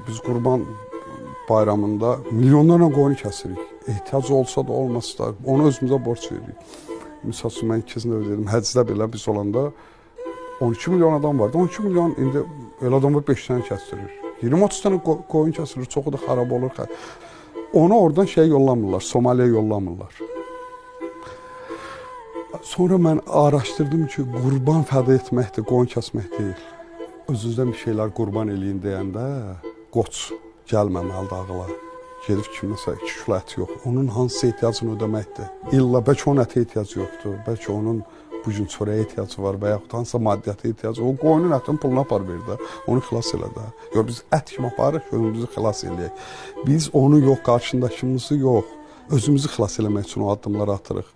Biz Qurban bayramında milyonlarla qoyun kəsirik. Ehtiyac olsa da olmasa da onu özümüzə borc veririk. Misal üçün mən ikisini də dedim, həcdə belə biz olanda 12 milyon adam vardı. 12 milyon indi elə adam var 5 dənə kəsdirir. 20-30 dənə qoyun kəsilir, çoxu da xarab olur. Onu oradan şey yollamırlar, Somaliya yollamırlar. Sonra mən araşdırdım ki, qurban fəda etməkdir, qoyun kəsmək deyil. Özünüzdən bir şeylər qurban eləyin deyəndə qoç gəlməməlidir ağla. Gedib kiməsə 2 kilo ət yox. Onun hansı ehtiyacını ödəməkdir. İlla bəlkə onun ətə ehtiyacı yoxdur. Bəlkə onun bu gün çörəyə ehtiyacı var və yaxud hansısa maddiyyata ehtiyacı. O qoyunun ətinin pulunu apar ver də. Onu xilas elə də. Yox biz ət kimi aparırıq, özümüzü xilas eləyək. Biz onu yox, qarşındakımızı yox, özümüzü xilas eləmək üçün o addımları atırıq.